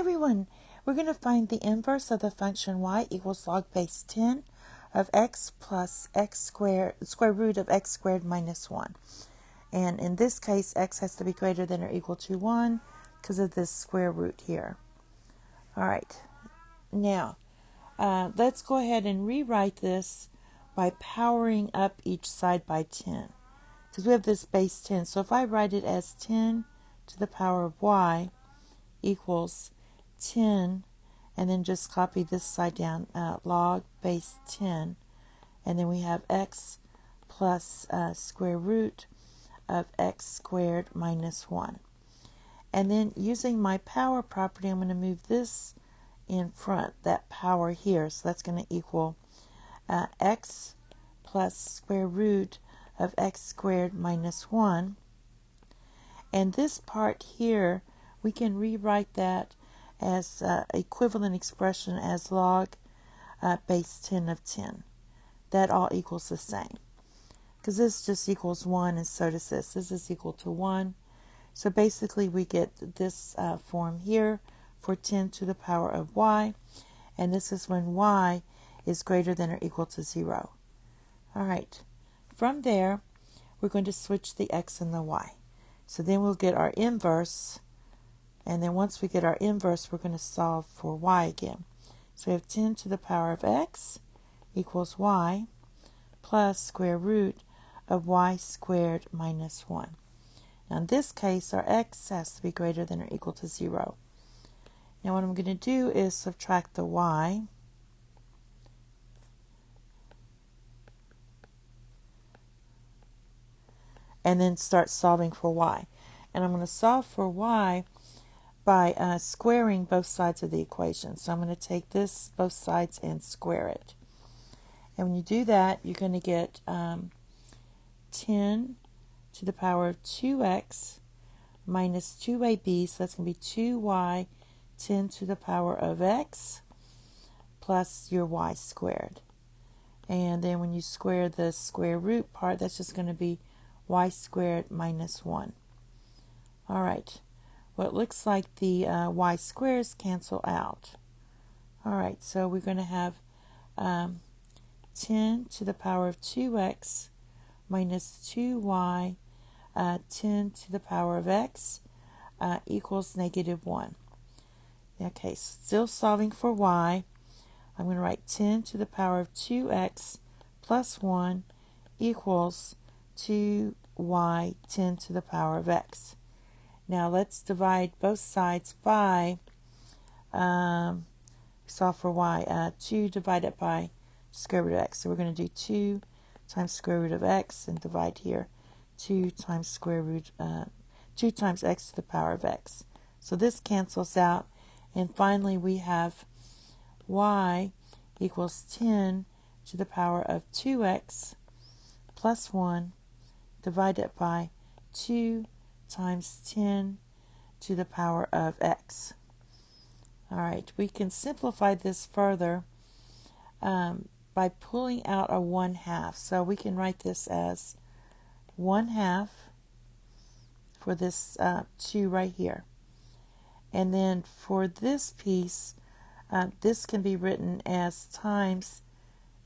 everyone, we're going to find the inverse of the function y equals log base 10 of x plus x squared, square root of x squared minus 1. And in this case, x has to be greater than or equal to 1 because of this square root here. All right, now let's go ahead and rewrite this by powering up each side by 10. Because we have this base 10. So if I write it as 10 to the power of y equals 10, and then just copy this side down, log base 10, and then we have x plus square root of x squared minus 1. And then using my power property, I'm going to move this in front, that power here. So that's going to equal x plus square root of x squared minus 1. And this part here, we can rewrite that as equivalent expression as log base 10 of 10. That all equals the same. Because this just equals 1, and so does this. This is equal to 1. So basically we get this form here for 10 to the power of y. And this is when y is greater than or equal to 0. All right. From there, we're going to switch the x and the y. So then we'll get our inverse. And then once we get our inverse, we're going to solve for y again. So we have 10 to the power of x equals y plus square root of y squared minus 1. Now in this case, our x has to be greater than or equal to 0. Now what I'm going to do is subtract the y. And then start solving for y. And I'm going to solve for y by squaring both sides of the equation. So I'm going to take this, both sides, and square it. And when you do that, you're going to get 10 to the power of 2x minus 2ab, so that's going to be 2y 10 to the power of x plus your y squared. And then when you square the square root part, that's just going to be y squared minus 1. All right. Well, it looks like the y squares cancel out. All right, so we're going to have 10 to the power of 2x minus 2y 10 to the power of x equals negative 1. Okay, still solving for y. I'm going to write 10 to the power of 2x plus 1 equals 2y 10 to the power of x. Now let's divide both sides by, solve for y, 2 divided by square root of x. So we're going to do 2 times square root of x and divide here 2 times square root, 2 times x to the power of x. So this cancels out. And finally we have y equals 10 to the power of 2x plus 1 divided by 2 times 10 to the power of x. All right, we can simplify this further by pulling out a 1/2. So we can write this as 1/2 for this 2 right here. And then for this piece, this can be written as times,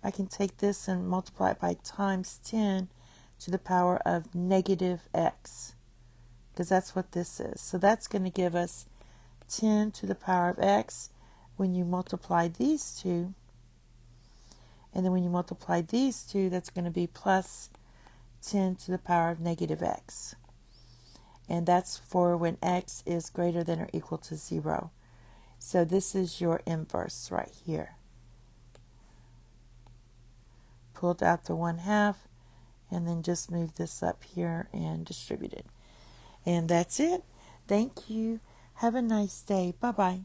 I can take this and multiply it by times 10 to the power of negative x. Because that's what this is. So that's going to give us 10 to the power of x when you multiply these two. And then when you multiply these two, that's going to be plus 10 to the power of negative x. And that's for when x is greater than or equal to 0. So this is your inverse right here. Pulled out the 1/2 and then just move this up here and distribute it. And that's it. Thank you. Have a nice day. Bye-bye.